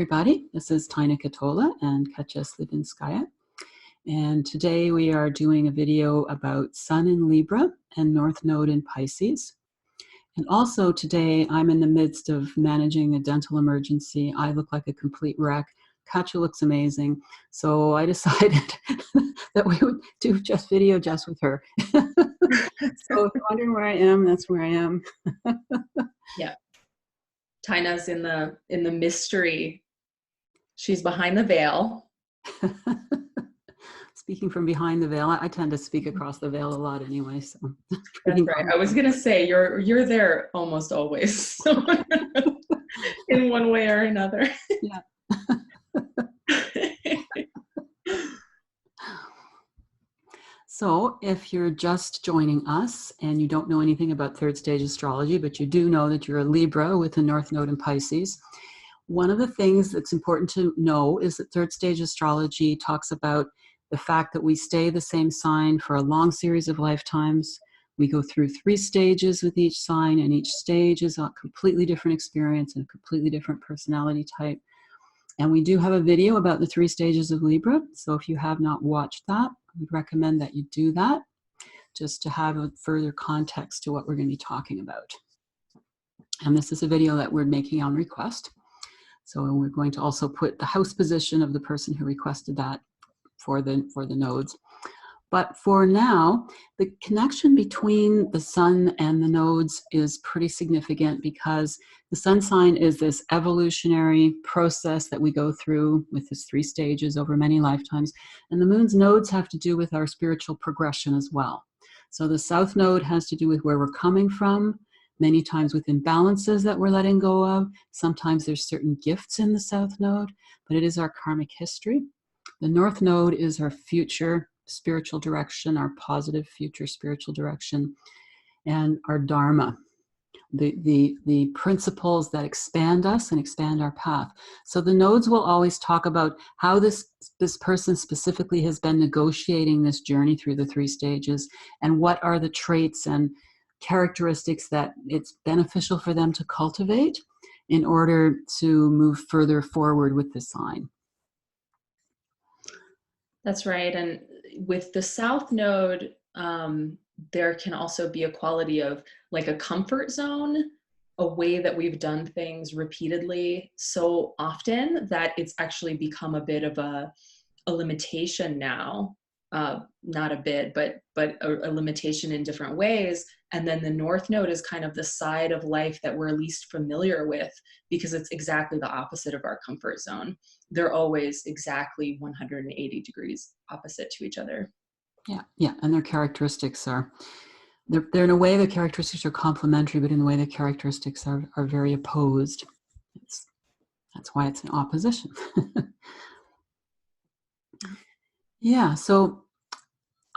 everybody. This is Taina Ketola and Katya Slivinskaya. And today we are doing a video about Sun in Libra and North Node in Pisces. And also today I'm in the midst of managing a dental emergency. I look like a complete wreck. Katya looks amazing. So I decided that we would do just video just with her. So if you're wondering where I am, that's where I am. Yeah. Taina's in the mystery. She's behind the veil. Speaking from behind the veil, I tend to speak across the veil a lot anyway. So that's right. I was gonna say you're there almost always, so in one way or another. Yeah. So if you're just joining us and you don't know anything about third stage astrology, but you do know that you're a Libra with a North Node in Pisces, one of the things that's important to know is that third stage astrology talks about the fact that we stay the same sign for a long series of lifetimes. We go through 3 stages with each sign, and each stage is a completely different experience and a completely different personality type. And we do have a video about the 3 stages of Libra. So if you have not watched that, I would recommend that you do that just to have a further context to what we're going to be talking about. And this is a video that we're making on request. So we're going to also put the house position of the person who requested that for the nodes. But for now, the connection between the sun and the nodes is pretty significant because the sun sign is this evolutionary process that we go through with its 3 stages over many lifetimes. And the moon's nodes have to do with our spiritual progression as well. So the south node has to do with where we're coming from, many times with imbalances that we're letting go of. Sometimes there's certain gifts in the south node, but it is our karmic history. The north node is our future spiritual direction, our positive future spiritual direction, and our dharma, the principles that expand us and expand our path. So the nodes will always talk about how this person specifically has been negotiating this journey through the 3 stages, and what are the traits and characteristics that it's beneficial for them to cultivate in order to move further forward with the sign. That's right. And with the south node, there can also be a quality of like a comfort zone, a way that we've done things repeatedly so often that it's actually become a bit of a limitation now. Not a bit, but a limitation in different ways. And then the north node is kind of the side of life that we're least familiar with because it's exactly the opposite of our comfort zone. They're always exactly 180 degrees opposite to each other. Yeah, and their characteristics are, they're in a way the characteristics are complementary, but in a way the characteristics are very opposed. That's why it's an opposition. Yeah, so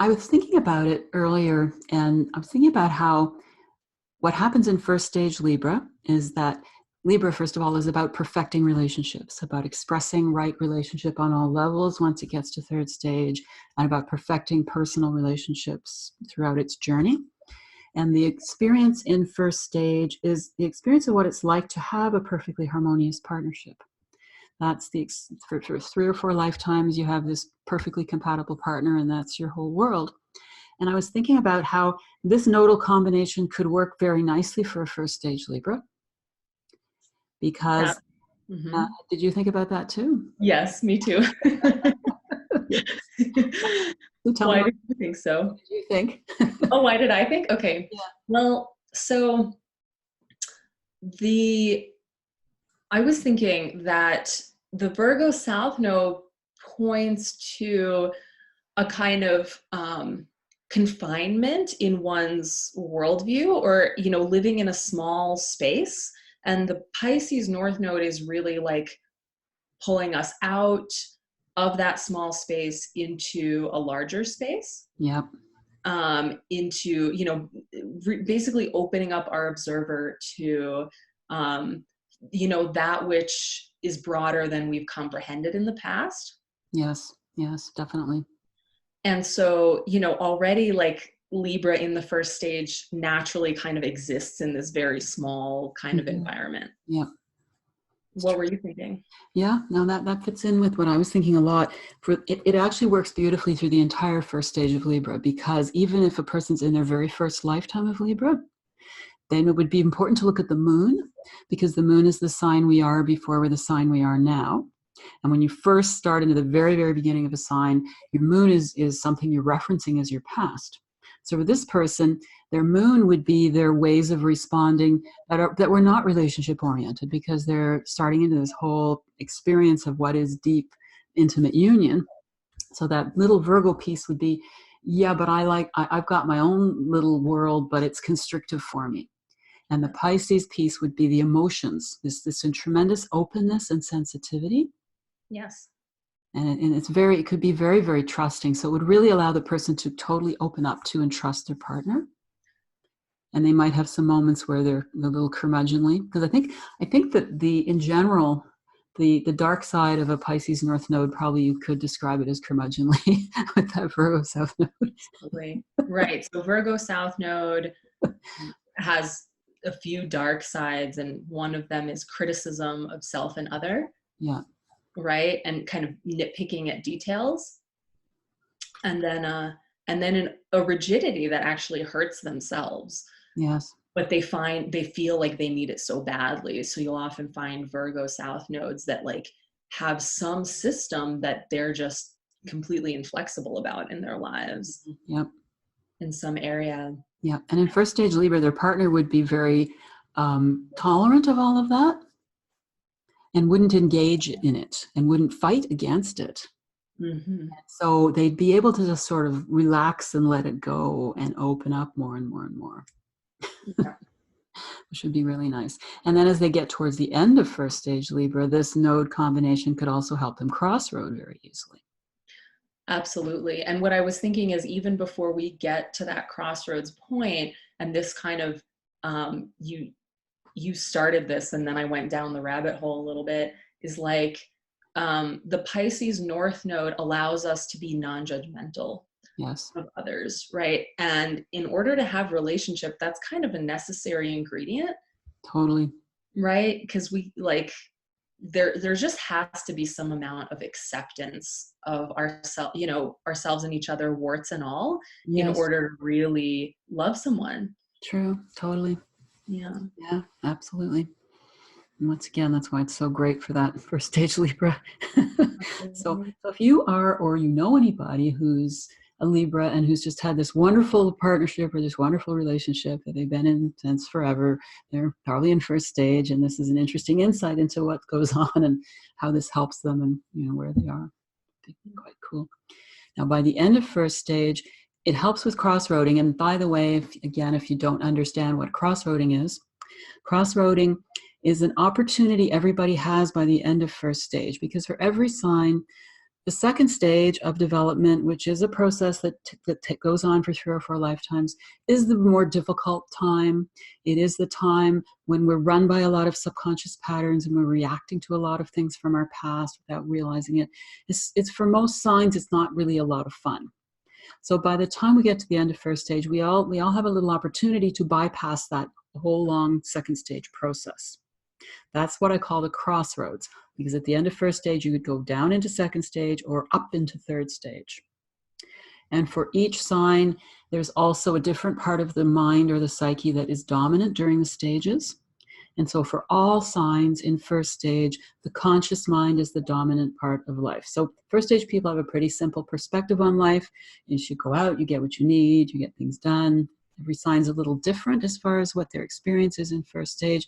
I was thinking about it earlier, and I was thinking about how what happens in first stage Libra is that Libra, first of all, is about perfecting relationships, about expressing right relationship on all levels once it gets to third stage, and about perfecting personal relationships throughout its journey. And the experience in first stage is the experience of what it's like to have a perfectly harmonious partnership. That's for 3 or 4 lifetimes, you have this perfectly compatible partner, and that's your whole world. And I was thinking about how this nodal combination could work very nicely for a first stage Libra. Because, did you think about that too? Yes, me too. Why did you think so? What did you think? Oh, why did I think? Okay. Yeah. Well, so I was thinking that the Virgo South Node points to a kind of confinement in one's worldview, or living in a small space. And the Pisces North Node is really like pulling us out of that small space into a larger space. Yep. Into, basically opening up our observer to, that which is broader than we've comprehended in the past. Yes, definitely. And so, already like Libra in the first stage naturally kind of exists in this very small kind of environment. Yeah. What were you thinking? Yeah, no, that fits in with what I was thinking a lot. For it actually works beautifully through the entire first stage of Libra, because even if a person's in their very first lifetime of Libra, then it would be important to look at the moon, because the moon is the sign we are before we're the sign we are now. And when you first start into the very, very beginning of a sign, your moon is something you're referencing as your past. So for this person, their moon would be their ways of responding that were not relationship oriented, because they're starting into this whole experience of what is deep, intimate union. So that little Virgo piece would be, yeah, but I've got my own little world, but it's constrictive for me. And the Pisces piece would be the emotions, this tremendous openness and sensitivity. Yes. And it could be very, very trusting. So it would really allow the person to totally open up to and trust their partner. And they might have some moments where they're a little curmudgeonly, because I think that in general, the dark side of a Pisces North Node, probably you could describe it as curmudgeonly with that Virgo South Node. Absolutely. Right. So Virgo South Node has a few dark sides, and one of them is criticism of self and other. Yeah. Right. And kind of nitpicking at details. And then a rigidity that actually hurts themselves. Yes. But they feel like they need it so badly. So you'll often find Virgo South nodes that like have some system that they're just completely inflexible about in their lives. Yep. In some area. Yeah. And in first stage Libra, their partner would be very tolerant of all of that, and wouldn't engage in it and wouldn't fight against it. Mm-hmm. So they'd be able to just sort of relax and let it go and open up more and more and more. Yeah. Which would be really nice. And then as they get towards the end of first stage Libra, this node combination could also help them crossroad very easily. Absolutely. And what I was thinking is, even before we get to that crossroads point, and this kind of, you started this and then I went down the rabbit hole a little bit, is like the Pisces North Node allows us to be non-judgmental. Yes. Of others, right? And in order to have relationship, that's kind of a necessary ingredient. Totally. Right? Because we like, there just has to be some amount of acceptance of ourselves and each other, warts and all, yes. in order to really love someone. True. Totally. Yeah. Yeah, absolutely. And once again, that's why it's so great for that first stage Libra. So if you are, or you know anybody who's a Libra and who's just had this wonderful partnership or this wonderful relationship that they've been in since forever, they're probably in first stage, and this is an interesting insight into what goes on and how this helps them and where they are. It'd be quite cool. Now, by the end of first stage, it helps with crossroading. And by the way, if you don't understand what crossroading is an opportunity everybody has by the end of first stage, because for every sign, the second stage of development, which is a process that goes on for 3 or 4 lifetimes, is the more difficult time. It is the time when we're run by a lot of subconscious patterns and we're reacting to a lot of things from our past without realizing it. It's for most signs, it's not really a lot of fun. So by the time we get to the end of first stage, we all have a little opportunity to bypass that whole long second stage process. That's what I call the crossroads, because at the end of first stage, you could go down into second stage or up into third stage. And for each sign, there's also a different part of the mind or the psyche that is dominant during the stages. And so for all signs in first stage, the conscious mind is the dominant part of life. So first stage people have a pretty simple perspective on life. You should go out, you get what you need, you get things done. Every sign's a little different as far as what their experience is in first stage,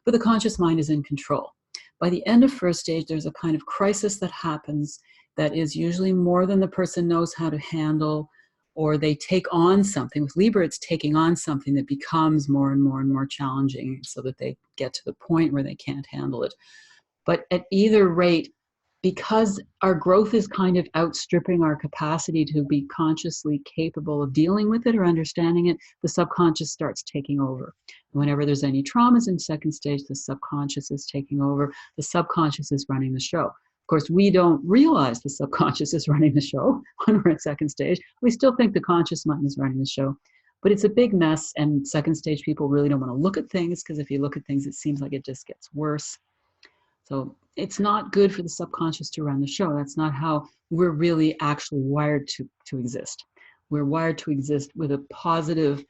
but the conscious mind is in control. By the end of first stage, there's a kind of crisis that happens that is usually more than the person knows how to handle, or they take on something. With Libra, it's taking on something that becomes more and more and more challenging so that they get to the point where they can't handle it. But at either rate, because our growth is kind of outstripping our capacity to be consciously capable of dealing with it or understanding it, the subconscious starts taking over. Whenever there's any traumas in second stage, the subconscious is taking over. The subconscious is running the show. Of course, we don't realize the subconscious is running the show when we're at second stage. We still think the conscious mind is running the show. But it's a big mess, and second stage people really don't want to look at things, because if you look at things, it seems like it just gets worse. So it's not good for the subconscious to run the show. That's not how we're really actually wired to exist. We're wired to exist with a positive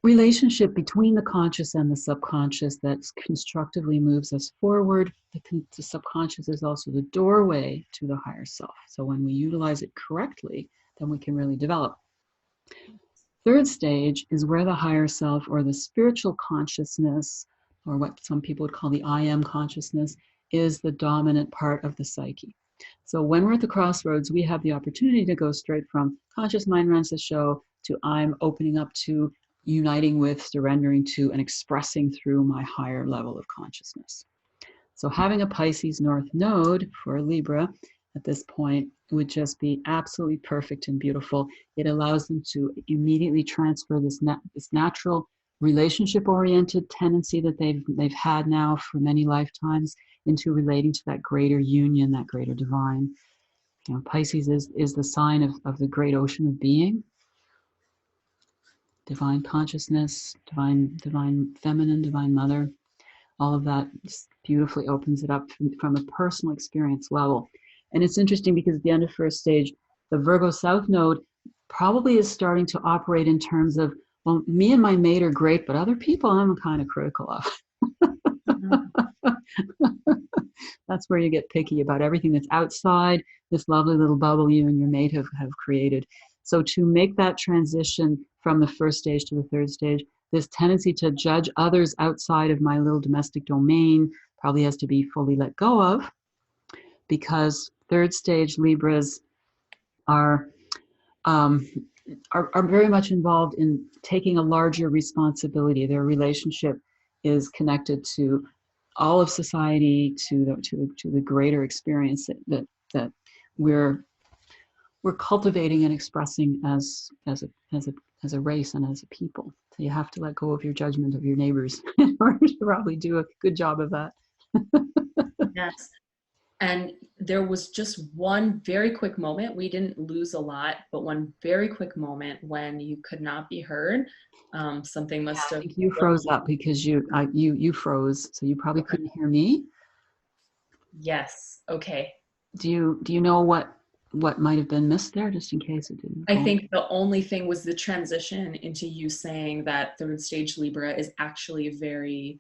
relationship between the conscious and the subconscious that constructively moves us forward. The subconscious is also the doorway to the higher self. So when we utilize it correctly, then we can really develop. Third stage is where the higher self, or the spiritual consciousness, or what some people would call the I am consciousness, is the dominant part of the psyche. So when we're at the crossroads, we have the opportunity to go straight from conscious mind runs the show to I'm opening up to, uniting with, surrendering to, and expressing through my higher level of consciousness. So having a Pisces North Node for Libra at this point would just be absolutely perfect and beautiful. It allows them to immediately transfer this natural relationship-oriented tendency that they've had now for many lifetimes into relating to that greater union, that greater divine. You know, Pisces is the sign of the great ocean of being, divine consciousness, divine feminine, divine mother. All of that just beautifully opens it up from a personal experience level. And it's interesting because at the end of first stage, the Virgo South Node probably is starting to operate in terms of, well, me and my mate are great, but other people I'm kind of critical of. That's where you get picky about everything that's outside this lovely little bubble you and your mate have created. So to make that transition from the first stage to the third stage, this tendency to judge others outside of my little domestic domain probably has to be fully let go of, because third stage Libras are very much involved in taking a larger responsibility. Their relationship is connected to all of society, to the greater experience that we're cultivating and expressing as a race and as a people. So you have to let go of your judgment of your neighbors in order to probably do a good job of that. Yes. And there was just one very quick moment. We didn't lose a lot, but one very quick moment when you could not be heard. Something must have. I think you froze up because you froze, so you probably couldn't hear me. Yes. Okay. Do you know what might have been missed there, just in case it didn't? I think the only thing was the transition into you saying that third stage Libra is actually very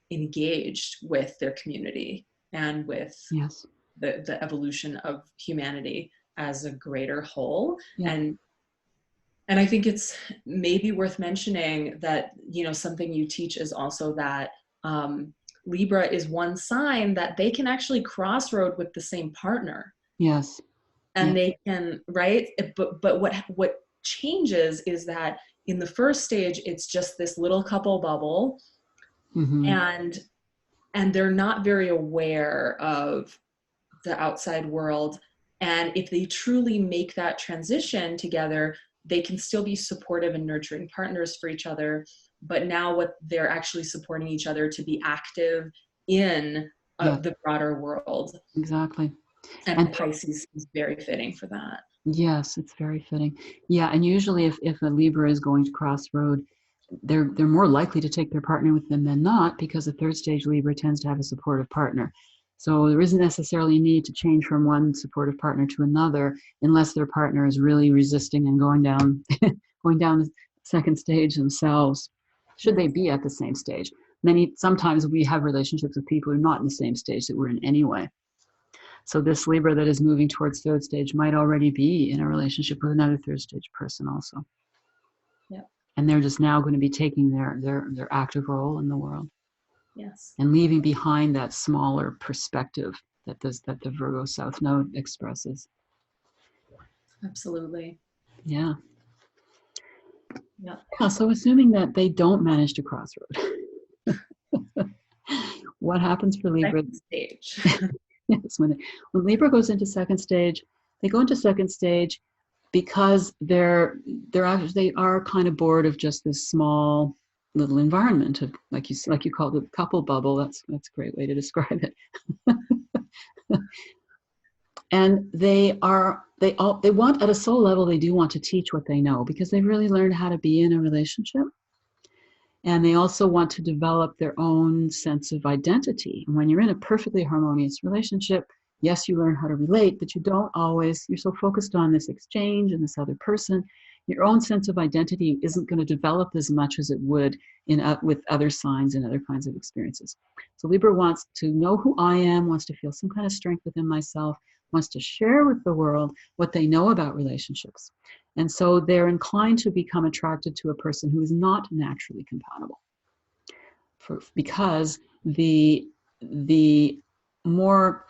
engaged with their community and with yes. the evolution of humanity as a greater whole. Yeah. And I think it's maybe worth mentioning that, you know, something you teach is also that Libra is one sign that they can actually crossroad with the same partner. Yes. And they can, right? But what changes is that in the first stage, it's just this little couple bubble, mm-hmm. and they're not very aware of the outside world. And if they truly make that transition together, they can still be supportive and nurturing partners for each other. But now what they're actually supporting each other to be active in the broader world. Exactly. And Pisces is very fitting for that. Yes, it's very fitting. Yeah, and usually if a Libra is going to crossroad, they're more likely to take their partner with them than not, because a third stage Libra tends to have a supportive partner. So there isn't necessarily a need to change from one supportive partner to another unless their partner is really resisting and going down the second stage themselves, should they be at the same stage. Sometimes we have relationships with people who are not in the same stage that we're in anyway. So this Libra that is moving towards third stage might already be in a relationship with another third stage person also. Yeah. And they're just now going to be taking their active role in the world. Yes. And leaving behind that smaller perspective that the Virgo South Node expresses. Absolutely. Yeah. Yeah. So assuming that they don't manage to crossroad, what happens for Libra? Second stage. Yes, when Libra goes into second stage, they go into second stage because they are kind of bored of just this small little environment of, like you call it, the couple bubble. That's a great way to describe it. And they want, at a soul level, they do want to teach what they know, because they've really learned how to be in a relationship. And they also want to develop their own sense of identity. And when you're in a perfectly harmonious relationship, yes, you learn how to relate, but you don't always, you're so focused on this exchange and this other person, your own sense of identity isn't going to develop as much as it would with other signs and other kinds of experiences. So Libra wants to know who I am, wants to feel some kind of strength within myself, wants to share with the world what they know about relationships. And so they're inclined to become attracted to a person who is not naturally compatible. Because the more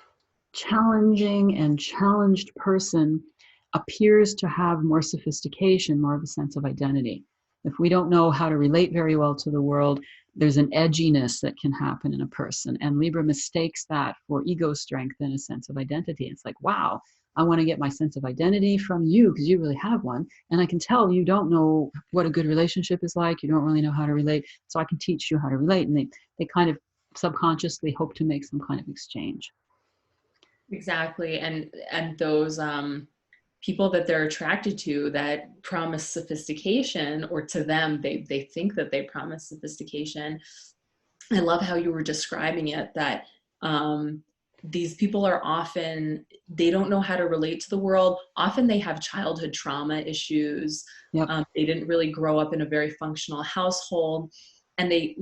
challenging and challenged person appears to have more sophistication, more of a sense of identity. If we don't know how to relate very well to the world, there's an edginess that can happen in a person. And Libra mistakes that for ego strength and a sense of identity. It's like, wow, I want to get my sense of identity from you because you really have one. And I can tell you don't know what a good relationship is like. You don't really know how to relate. So I can teach you how to relate. And they kind of subconsciously hope to make some kind of exchange. Exactly. And those people that they're attracted to that promise sophistication, or to them, they think that they promise sophistication. I love how you were describing it, that these people are often, they don't know how to relate to the world. Often they have childhood trauma issues. Yep. They didn't really grow up in a very functional household. And they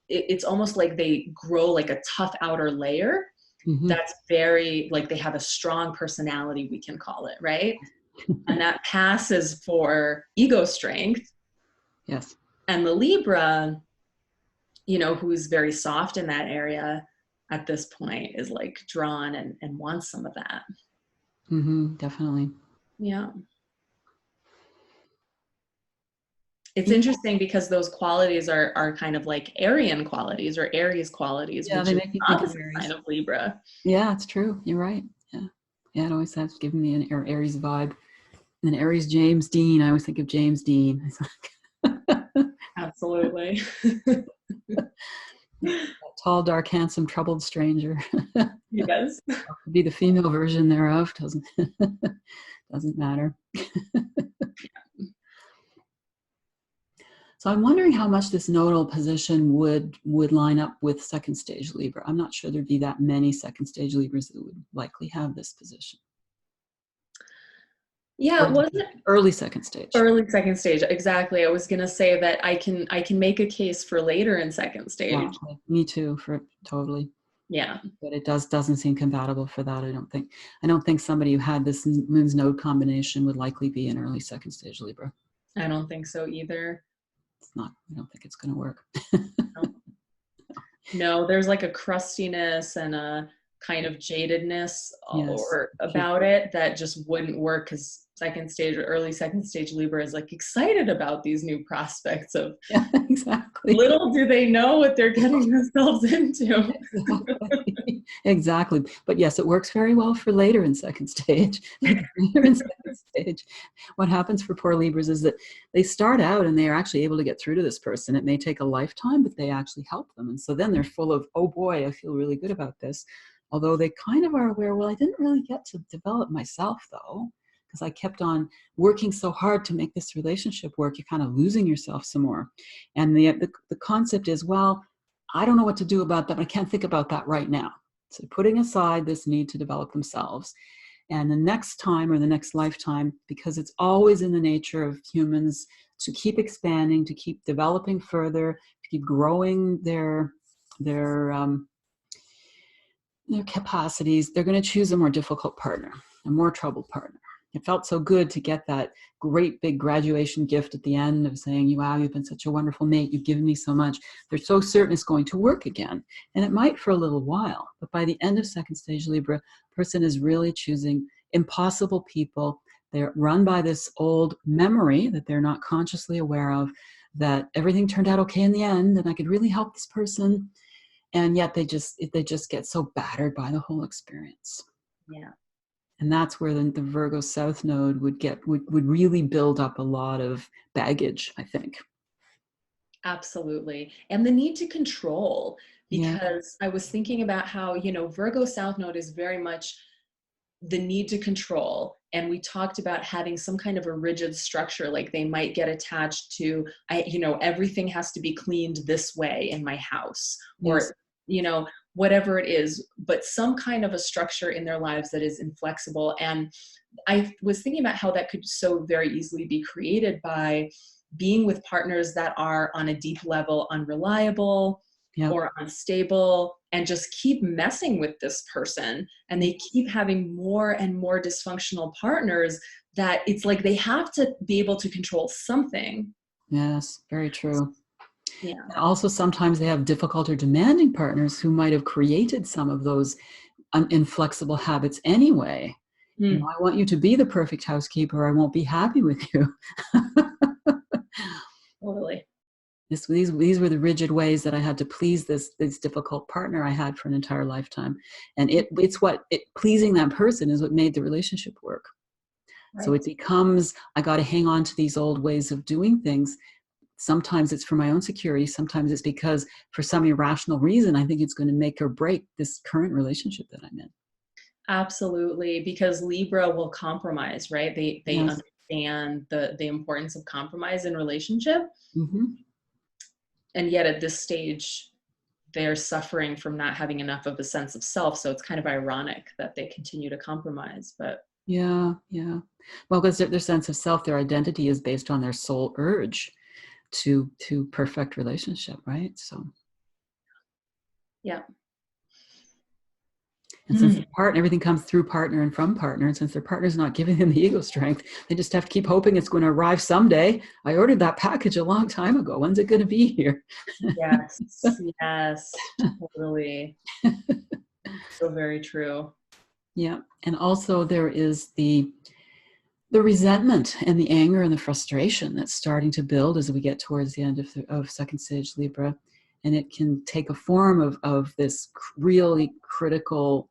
it's almost like they grow like a tough outer layer. Mm-hmm. That's very, like, they have a strong personality, we can call it, right? And that passes for ego strength. Yes. And the Libra, who's very soft in that area at this point, is like drawn and wants some of that. Mm-hmm. Definitely. Yeah. It's interesting because those qualities are kind of like Aryan qualities or Aries qualities, Yeah, which they is make me the think of opposite Aries. sign of Libra. Yeah, it's true. You're right. Yeah. Yeah, it always has given me an Aries vibe. And Aries James Dean, I always think of James Dean. It's like Absolutely. tall, dark, handsome, troubled stranger. Yes. Could be the female version thereof. Doesn't matter. So I'm wondering how much this nodal position would line up with second stage Libra. I'm not sure there'd be that many second stage Libras that would likely have this position. Yeah, it wasn't Early second stage. early second stage. Exactly. I was gonna say that I can make a case for later in second stage. Yeah, me too, for totally. Yeah. But it doesn't seem compatible for that. I don't think somebody who had this moon's node combination would likely be an early second stage Libra. I don't think so either. It's not. I don't think it's going to work. No, there's like a crustiness and a kind of jadedness or about it that just wouldn't work, because second stage or early second stage Libra is like excited about these new prospects of, yeah, exactly. Little do they know what they're getting themselves into. Exactly. But yes, it works very well for later in second stage. Later in second stage, what happens for poor Libras is that they start out and they are actually able to get through to this person. It may take a lifetime, but they actually help them. And so then they're full of, oh boy, I feel really good about this. Although they kind of are aware, well, I didn't really get to develop myself though, because I kept on working so hard to make this relationship work. You're kind of losing yourself some more. And the concept is, well, I don't know what to do about that, but I can't think about that right now. So putting aside this need to develop themselves. And the next time or the next lifetime, because it's always in the nature of humans to keep expanding, to keep developing further, to keep growing their capacities, they're going to choose a more difficult partner, a more troubled partner. It felt so good to get that great big graduation gift at the end of saying, wow, you've been such a wonderful mate. You've given me so much. They're so certain it's going to work again. And it might for a little while. But by the end of second stage Libra, person is really choosing impossible people. They're run by this old memory that they're not consciously aware of, that everything turned out okay in the end and I could really help this person. And yet they just get so battered by the whole experience. Yeah. And that's where the Virgo South Node would really build up a lot of baggage, I think. Absolutely. And the need to control, because Yeah. I was thinking about how, Virgo South Node is very much the need to control. And we talked about having some kind of a rigid structure, like they might get attached to, everything has to be cleaned this way in my house, Yes. or, whatever it is, but some kind of a structure in their lives that is inflexible. And I was thinking about how that could so very easily be created by being with partners that are on a deep level unreliable, Yeah. or unstable, and just keep messing with this person. And they keep having more and more dysfunctional partners, that it's like they have to be able to control something. Yes, very true. Yeah. And also, sometimes they have difficult or demanding partners who might have created some of those inflexible habits anyway. Mm. I want you to be the perfect housekeeper, or I won't be happy with you. Totally. These were the rigid ways that I had to please this difficult partner I had for an entire lifetime. And pleasing that person is what made the relationship work. Right. So it becomes, I got to hang on to these old ways of doing things. Sometimes it's for my own security. Sometimes it's because for some irrational reason, I think it's going to make or break this current relationship that I'm in. Absolutely. Because Libra will compromise, right? They Yes. understand the importance of compromise in relationship. Mm-hmm. And yet at this stage, they're suffering from not having enough of a sense of self. So it's kind of ironic that they continue to compromise. But Yeah. Well, because their sense of self, their identity is based on their soul urge to perfect relationship, right? So yeah. And since everything comes through partner and from partner, and since their partner's not giving them the ego strength, they just have to keep hoping it's going to arrive someday. I ordered that package a long time ago. When's it going to be here? Yes, totally. So very true. Yeah. And also there is the resentment and the anger and the frustration that's starting to build as we get towards the end of second stage Libra. And it can take a form of this really critical,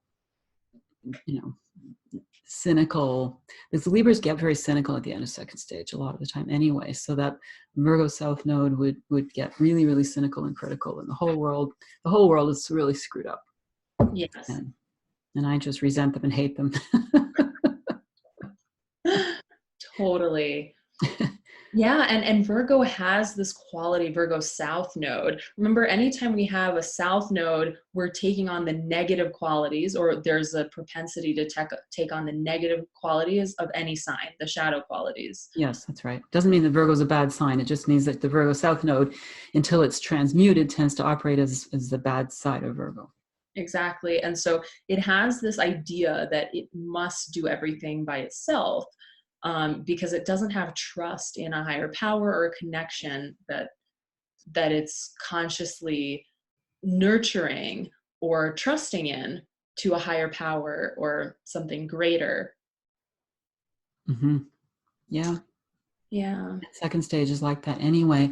cynical, because Libras get very cynical at the end of second stage a lot of the time anyway. So that Virgo South Node would get really, really cynical and critical, and the whole world is really screwed up. Yes. And I just resent them and hate them. Totally. Yeah, and Virgo has this quality, Virgo South Node. Remember, anytime we have a South Node, we're taking on the negative qualities, or there's a propensity to take on the negative qualities of any sign, the shadow qualities. Yes, that's right. Doesn't mean that Virgo's a bad sign. It just means that the Virgo South Node, until it's transmuted, tends to operate as the bad side of Virgo. Exactly. And so it has this idea that it must do everything by itself. Because it doesn't have trust in a higher power or a connection that it's consciously nurturing or trusting in to a higher power or something greater. Mm-hmm. Yeah. Yeah. Second stage is like that anyway.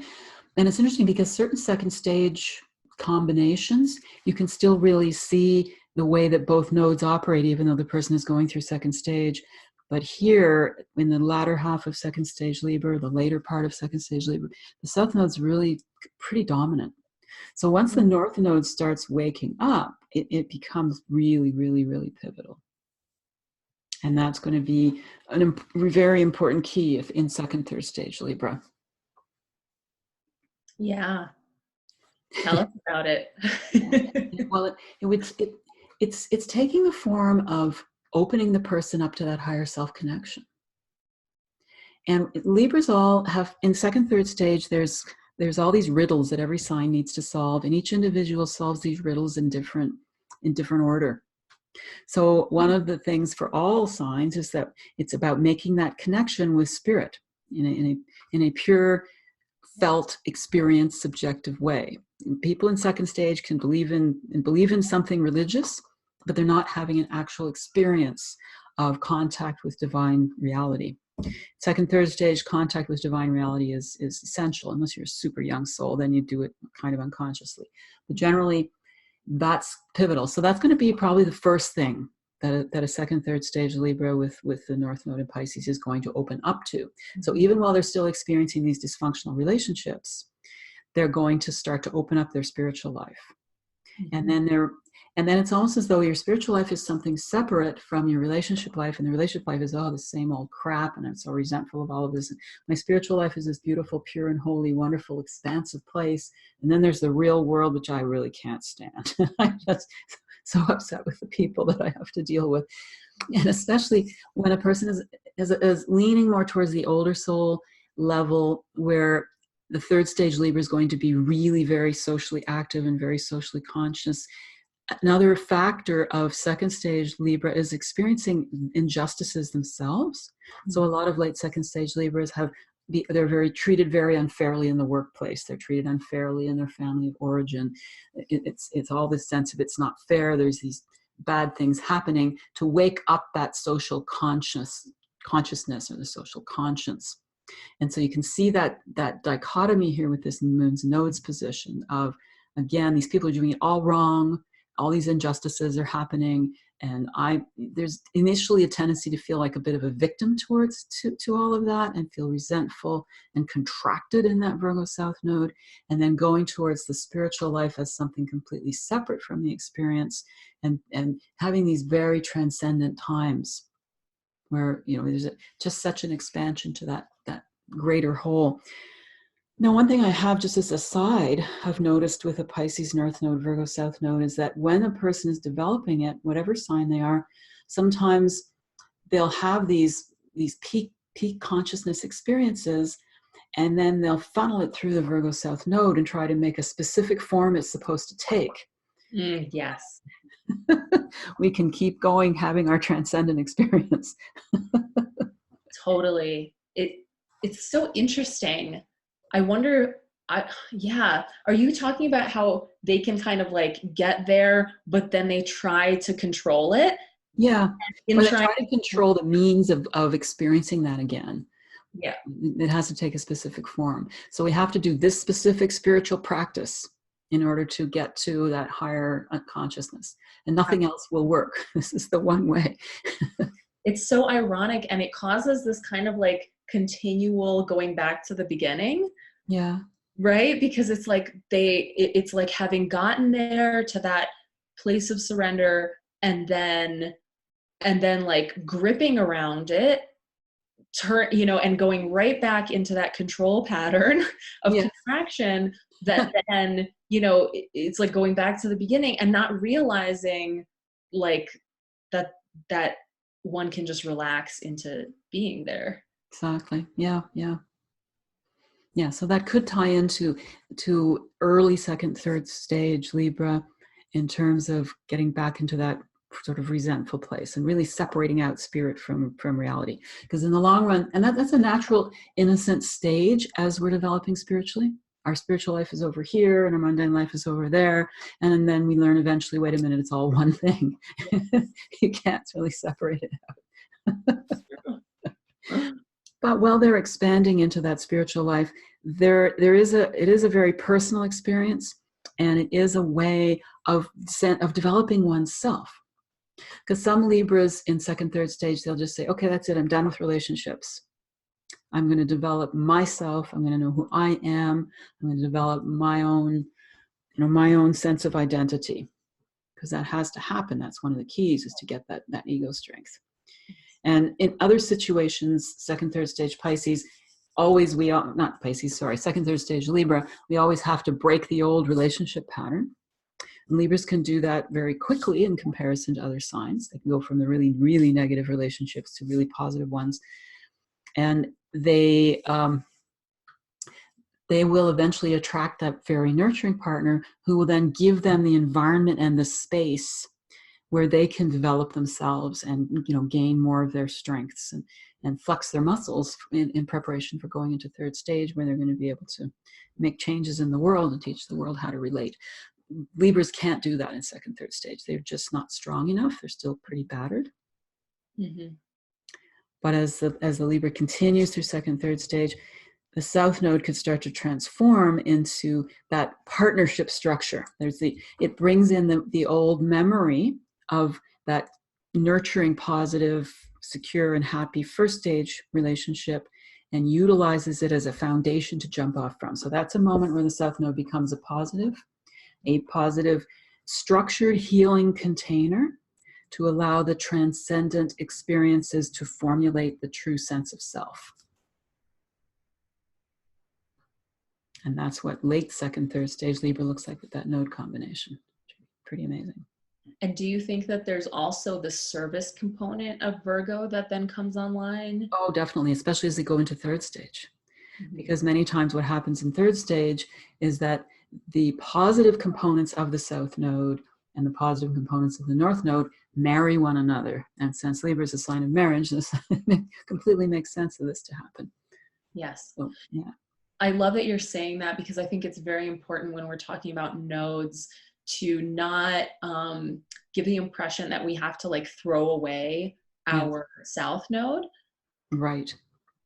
And it's interesting because certain second stage combinations, you can still really see the way that both nodes operate, even though the person is going through second stage. But here, in the latter half of second stage Libra, the later part of second stage Libra, the South Node's really pretty dominant. So once the North Node starts waking up, it becomes really, really, really pivotal. And that's going to be a very important key in second, third stage Libra. Yeah. Tell us about it. Well, it's taking the form of opening the person up to that higher self connection. And Libras all have, in second, third stage, there's all these riddles that every sign needs to solve, and each individual solves these riddles in different order. So one of the things for all signs is that it's about making that connection with spirit in a pure, felt, experience, subjective way. And people in second stage can believe in something religious, but they're not having an actual experience of contact with divine reality. Second, third stage contact with divine reality is essential. Unless you're a super young soul, then you do it kind of unconsciously. But generally, that's pivotal. So that's going to be probably the first thing that a second, third stage Libra with the North Node in Pisces is going to open up to. So even while they're still experiencing these dysfunctional relationships, they're going to start to open up their spiritual life. And then And then it's almost as though your spiritual life is something separate from your relationship life. And the relationship life is, oh, the same old crap. And I'm so resentful of all of this. And my spiritual life is this beautiful, pure and holy, wonderful, expansive place. And then there's the real world, which I really can't stand. I'm just so upset with the people that I have to deal with. And especially when a person is leaning more towards the older soul level, where the third stage Libra is going to be really very socially active and very socially conscious. Another factor of second stage Libra is experiencing injustices themselves. So a lot of late second stage Libras they're treated very unfairly in the workplace. They're treated unfairly in their family of origin. It's all this sense of it's not fair. There's these bad things happening, to wake up that social consciousness or the social conscience. And so you can see that dichotomy here with this moon's nodes position of, again, these people are doing it all wrong. All these injustices are happening. And there's initially a tendency to feel like a bit of a victim to all of that, and feel resentful and contracted in that Virgo South node. And then going towards the spiritual life as something completely separate from the experience, and having these very transcendent times where, there's just such an expansion to that greater whole. Now, one thing I have just as a side, I've noticed with a Pisces North Node, Virgo South Node, is that when a person is developing it, whatever sign they are, sometimes they'll have these peak consciousness experiences, and then they'll funnel it through the Virgo South Node and try to make a specific form it's supposed to take. Yes. We can keep going, having our transcendent experience. Totally. It's so interesting. I wonder, are you talking about how they can kind of like get there, but then they try to control it? Yeah, or they try to control the means of experiencing that again. Yeah. It has to take a specific form. So we have to do this specific spiritual practice in order to get to that higher consciousness. And nothing else will work. This is the one way. It's so ironic, and it causes this kind of like continual going back to the beginning. Yeah. Right? Because it's like it's like having gotten there to that place of surrender, and then like gripping around it, and going right back into that control pattern of contraction, that then, it's like going back to the beginning and not realizing like that one can just relax into being there. Exactly. Yeah. So that could tie into early second, third stage Libra, in terms of getting back into that sort of resentful place and really separating out spirit from reality. Because in the long run, and that's a natural, innocent stage as we're developing spiritually. Our spiritual life is over here and our mundane life is over there. And then we learn eventually, wait a minute, it's all one thing. You can't really separate it out. But while they're expanding into that spiritual life, it is a very personal experience, and it is a way of developing oneself. Because some Libras in second, third stage, they'll just say, okay, that's it. I'm done with relationships. I'm going to develop myself. I'm going to know who I am. I'm going to develop my own sense of identity, because that has to happen. That's one of the keys, is to get that ego strength. And in other situations, second, third stage Pisces, second, third stage Libra, we always have to break the old relationship pattern. And Libras can do that very quickly in comparison to other signs. They can go from the really, really negative relationships to really positive ones. And they will eventually attract that very nurturing partner, who will then give them the environment and the space where they can develop themselves and gain more of their strengths and flex their muscles in preparation for going into third stage, where they're going to be able to make changes in the world and teach the world how to relate. Libras can't do that in second, third stage. They're just not strong enough. They're still pretty battered. Mm-hmm. But as the Libra continues through second, third stage, the South Node could start to transform into that partnership structure. It brings in the old memory of that nurturing, positive, secure, and happy first stage relationship, and utilizes it as a foundation to jump off from. So that's a moment where the South Node becomes a positive structured healing container to allow the transcendent experiences to formulate the true sense of self. And that's what late second, third stage Libra looks like with that node combination. Pretty amazing. And do you think that there's also the service component of Virgo that then comes online? Oh, definitely, especially as they go into third stage. Mm-hmm. Because many times what happens in third stage is that the positive components of the south node and the positive components of the north node marry one another. And since Libra is a sign of marriage, this completely makes sense of this to happen. Yes. So, yeah. I love that you're saying that, because I think it's very important when we're talking about nodes to not give the impression that we have to like throw away our south node. Right.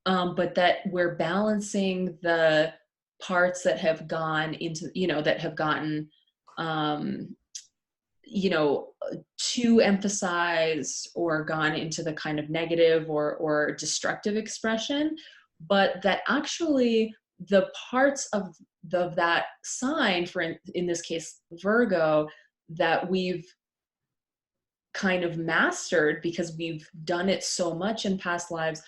But that we're balancing the parts that have gone into, that have gotten, too emphasized or gone into the kind of negative or destructive expression, but that actually the parts of that sign, for in this case Virgo, that we've kind of mastered because we've done it so much in past lives,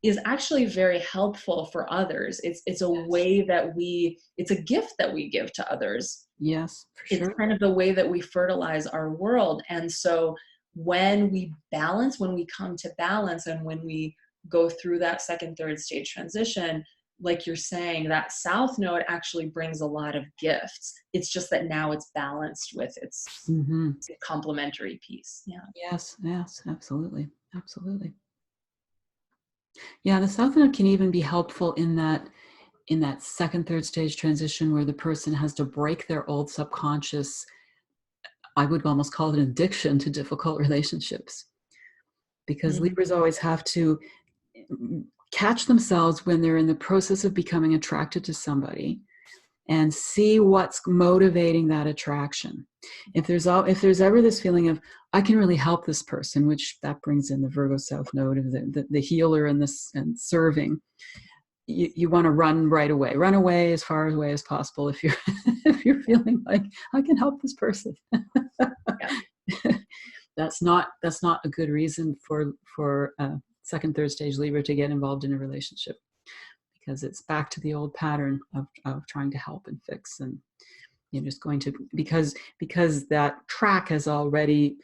is actually very helpful for others. It's a way that it's a gift that we give to others. Yes, for sure. It's kind of the way that we fertilize our world. And so when we come to balance, and when we go through that second, third stage transition, like you're saying, that south node actually brings a lot of gifts. It's just that now it's balanced with its complementary piece. Yeah. Yes, absolutely. Absolutely. Yeah, the south node can even be helpful in that second, third stage transition where the person has to break their old subconscious, I would almost call it an addiction to difficult relationships. Because Libras always have to catch themselves when they're in the process of becoming attracted to somebody and see what's motivating that attraction. If there's ever this feeling of, I can really help this person, which that brings in the Virgo South Node of the healer and serving, you want to run right away. Run away as far away as possible if you're if you're feeling like, I can help this person. That's not a good reason for second, third stage Libra to get involved in a relationship, because it's back to the old pattern of trying to help and fix, and you're just going to, because that track is already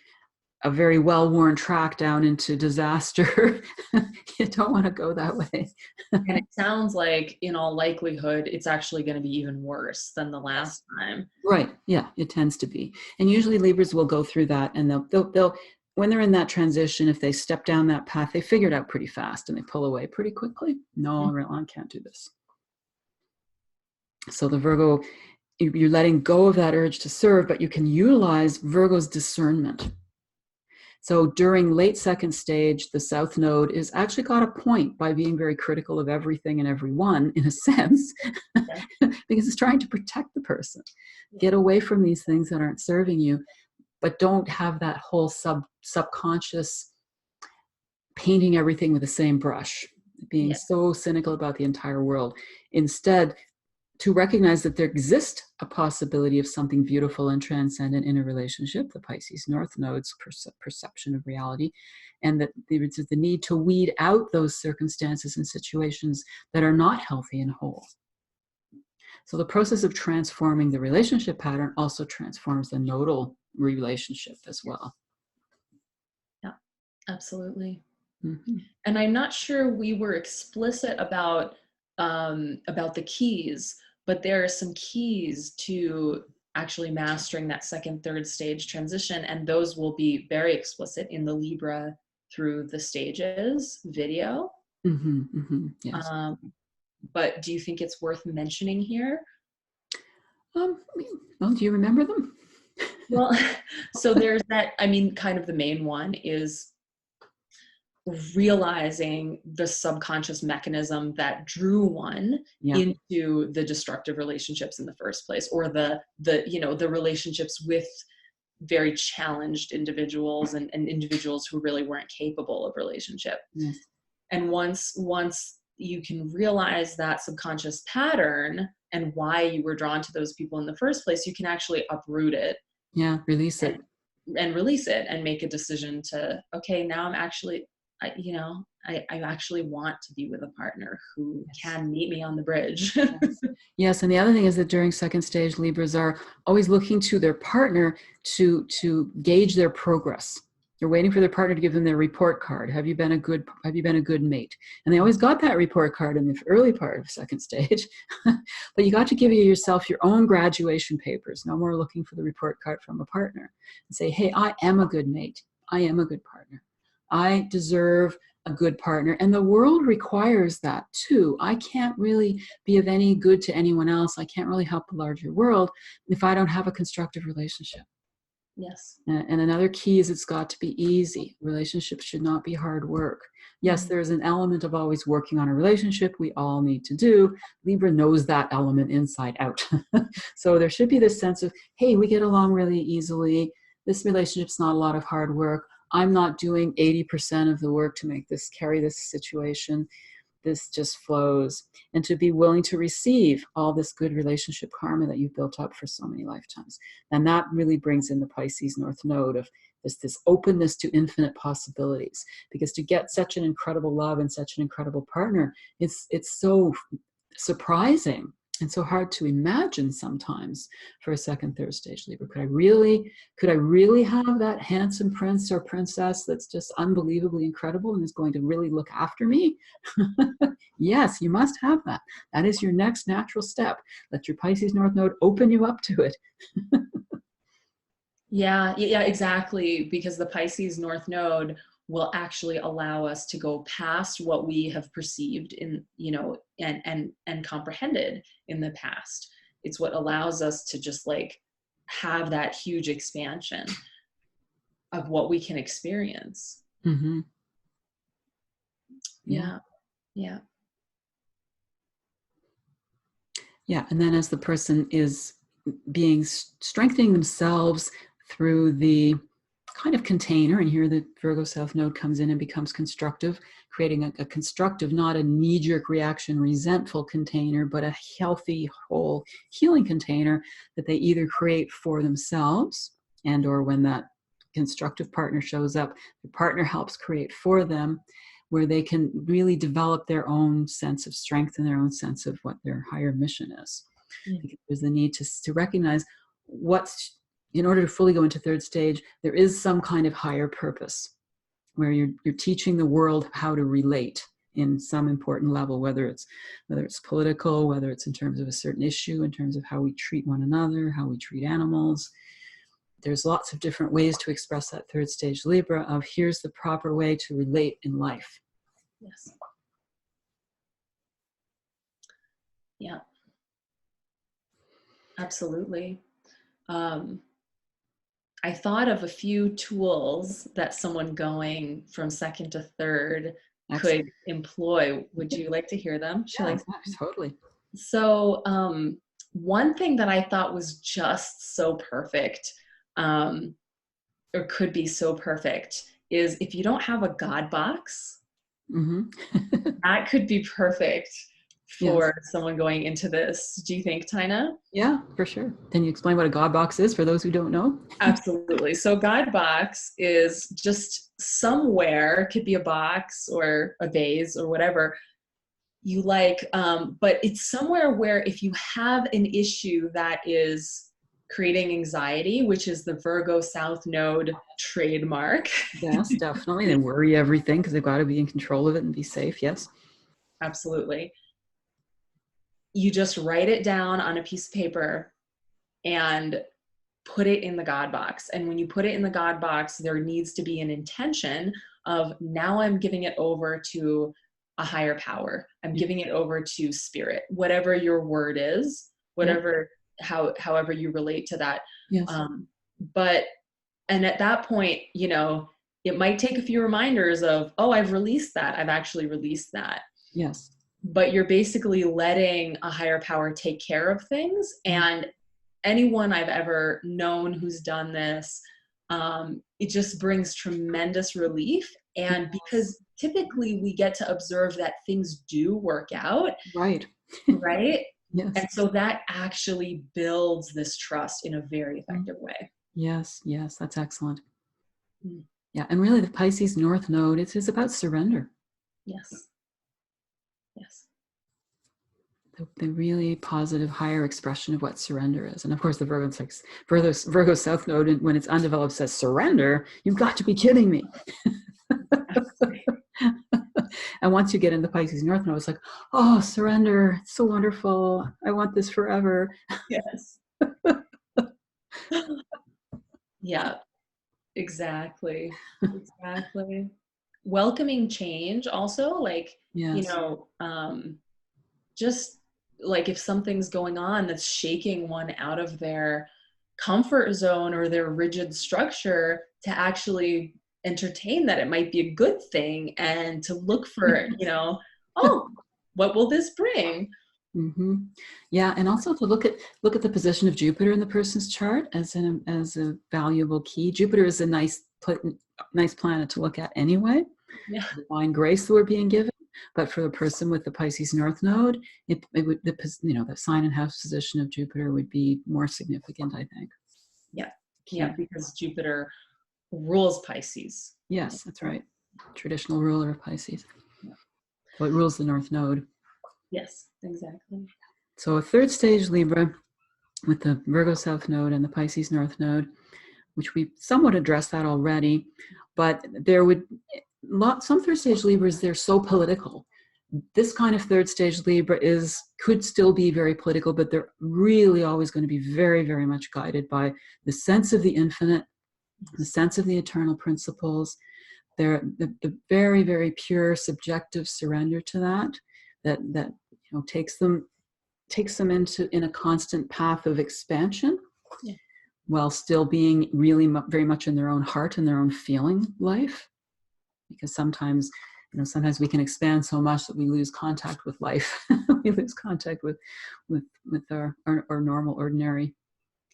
a very well-worn track down into disaster. You don't want to go that way. And it sounds like, in all likelihood, it's actually going to be even worse than the last time. Right. Yeah, it tends to be. And usually Libras will go through that, and they'll when they're in that transition, if they step down that path, they figure it out pretty fast and they pull away pretty quickly. No, I can't do this. So the Virgo, you're letting go of that urge to serve, but you can utilize Virgo's discernment. So during late second stage, the South Node is actually got a point by being very critical of everything and everyone, in a sense, because it's trying to protect the person. Get away from these things that aren't serving you, but don't have that whole subconscious painting everything with the same brush, being so cynical about the entire world. Instead, to recognize that there exists a possibility of something beautiful and transcendent in a relationship, the Pisces North Node's perception of reality, and that there's the need to weed out those circumstances and situations that are not healthy and whole. So the process of transforming the relationship pattern also transforms the nodal relationship as well. Yeah, absolutely. And I'm not sure we were explicit about the keys, but there are some keys to actually mastering that second, third stage transition, and those will be very explicit in the Libra Through the Stages video. Yes. But do you think it's worth mentioning here? Well, do you remember them? Well, so there's that, kind of the main one is realizing the subconscious mechanism that drew one into the destructive relationships in the first place, or the relationships with very challenged individuals and individuals who really weren't capable of relationship. Yes. And once you can realize that subconscious pattern and why you were drawn to those people in the first place, you can actually uproot it Yeah. Release it. And release it and make a decision to, okay, now I'm actually, I actually want to be with a partner who can meet me on the bridge. Yes. Yes, and the other thing is that during second stage, Libras are always looking to their partner to gauge their progress. They're waiting for their partner to give them their report card. Have you been a good mate? And they always got that report card in the early part of second stage. But you got to give yourself your own graduation papers. No more looking for the report card from a partner. And say, hey, I am a good mate. I am a good partner. I deserve a good partner. And the world requires that too. I can't really be of any good to anyone else. I can't really help the larger world if I don't have a constructive relationship. Yes. And another key is it's got to be easy. Relationships should not be hard work. Yes, there's an element of always working on a relationship we all need to do. Libra knows that element inside out. So there should be this sense of, hey, we get along really easily. This relationship's not a lot of hard work. I'm not doing 80% of the work to carry this situation. This just flows. And to be willing to receive all this good relationship karma that you've built up for so many lifetimes. And that really brings in the Pisces North Node of this openness to infinite possibilities. Because to get such an incredible love and such an incredible partner, it's so surprising and so hard to imagine sometimes for a second, third stage Libra. Could I really have that handsome prince or princess that's just unbelievably incredible and is going to really look after me? Yes, you must have that. That is your next natural step. Let your Pisces North Node open you up to it. Yeah, exactly. Because the Pisces North Node will actually allow us to go past what we have perceived in, and comprehended in the past. It's what allows us to just like have that huge expansion of what we can experience. Mm-hmm. Yeah. Yeah, and then as the person is strengthening themselves through the kind of container, and here the Virgo South Node comes in and becomes constructive, creating a constructive, not a knee-jerk reaction, resentful container, but a healthy, whole, healing container that they either create for themselves, and or when that constructive partner shows up, the partner helps create for them, where they can really develop their own sense of strength and their own sense of what their higher mission is. Because there's the need to recognize in order to fully go into third stage, there is some kind of higher purpose where you're teaching the world how to relate in some important level, whether it's political, whether it's in terms of a certain issue, in terms of how we treat one another, how we treat animals. There's lots of different ways to express that third stage Libra of here's the proper way to relate in life. Yes. Yeah. Absolutely. I thought of a few tools that someone going from second to third could employ. Would you like to hear them? Totally. So one thing that I thought was just so perfect, or could be so perfect, is if you don't have a God box, that could be perfect for someone going into this. Do you think, Taina? Yeah, for sure. Can you explain what a God box is for those who don't know? Absolutely. So God box is just somewhere, could be a box or a vase or whatever you like, but it's somewhere where if you have an issue that is creating anxiety, which is the Virgo South Node trademark. Yes, definitely. They worry everything because they've got to be in control of it and be safe. Yes. Absolutely. You just write it down on a piece of paper and put it in the God box. And when you put it in the God box, there needs to be an intention of now I'm giving it over to a higher power. I'm giving it over to spirit, whatever your word is, whatever, however you relate to that. Yes. And at that point, it might take a few reminders of, oh, I've released that. I've actually released that. Yes. But you're basically letting a higher power take care of things. And anyone I've ever known who's done this, it just brings tremendous relief. And because typically we get to observe that things do work out. Right. Right. Yes. And so that actually builds this trust in a very effective way. Yes, yes, that's excellent. Mm. Yeah, and really the Pisces North Node, it's about surrender. Yes. Yes. The really positive, higher expression of what surrender is. And of course, the Virgo South Node, when it's undeveloped, says surrender. You've got to be kidding me. And once you get into Pisces North Node, it's like, oh, surrender. It's so wonderful. I want this forever. Yes. Yeah, exactly. Exactly. Welcoming change also, like, you Yes. know, just like if something's going on that's shaking one out of their comfort zone or their rigid structure, to actually entertain that it might be a good thing and to look for, oh, what will this bring? Mm-hmm. Yeah, and also to look at the position of Jupiter in the person's chart as a valuable key. Jupiter is a nice planet to look at anyway. Yeah. Divine grace that we're being given, but for the person with the Pisces North Node, it would the sign and house position of Jupiter would be more significant, I think. Yeah. Key. Yeah, because Jupiter rules Pisces. Yes, that's right. Traditional ruler of Pisces. Yeah. So it rules the North Node. Yes, exactly. So a third stage Libra with the Virgo South Node and the Pisces North Node, which we somewhat addressed that already, but there would some third stage Libras, they're so political. This kind of third stage Libra could still be very political, but they're really always going to be very, very much guided by the sense of the infinite, the sense of the eternal principles. They're the very, very pure subjective surrender to that takes them in a constant path of expansion, yeah, while still being really very much in their own heart and their own feeling life. Because sometimes we can expand so much that we lose contact with life. We lose contact with our normal, ordinary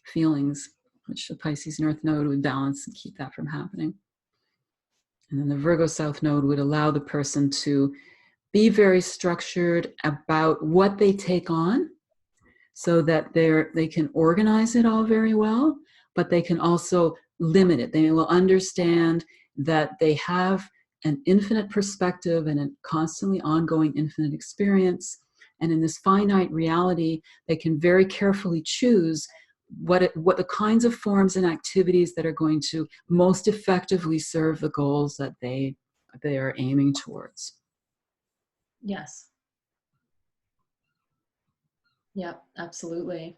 feelings, which the Pisces North Node would balance and keep that from happening. And then the Virgo South Node would allow the person to be very structured about what they take on, so that they can organize it all very well, but they can also limit it. They will understand that they have an infinite perspective and a constantly ongoing infinite experience. And in this finite reality, they can very carefully choose what the kinds of forms and activities that are going to most effectively serve the goals that they are aiming towards. Yes. Yeah, absolutely.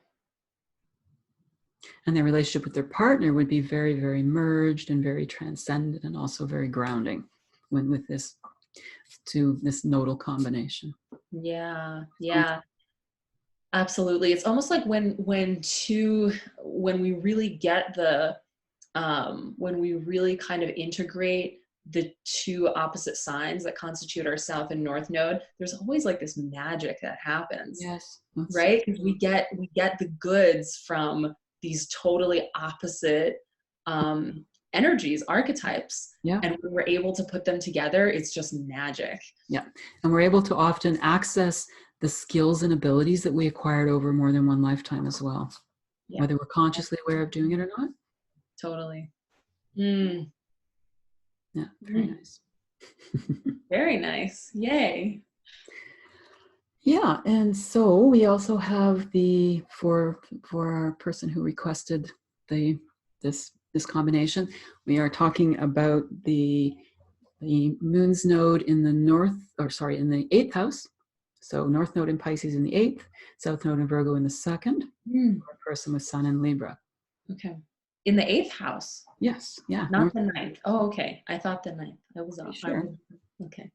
And their relationship with their partner would be very, very merged and very transcendent, and also very grounding with this nodal combination. Yeah, yeah, absolutely. It's almost like when we really get when we really kind of integrate the two opposite signs that constitute our South and North Node, there's always like this magic that happens. Yes. Right? Because we get the goods from these totally opposite energies, archetypes. Yeah. And when we're able to put them together, it's just magic. Yeah. And we're able to often access the skills and abilities that we acquired over more than one lifetime as well, yeah, whether we're consciously aware of doing it or not. Totally. Mm. Yeah, very nice. Very nice. Yay. Yeah, and so we also have for our person who requested this combination, we are talking about the moon's node in the in the 8th house. So North Node in Pisces in the 8th, South Node in Virgo in the 2nd, for a person with Sun in Libra. Okay. In the 8th house? Yes, yeah. Not the 9th. Oh, okay. I thought the 9th. I was off. Sure. Okay.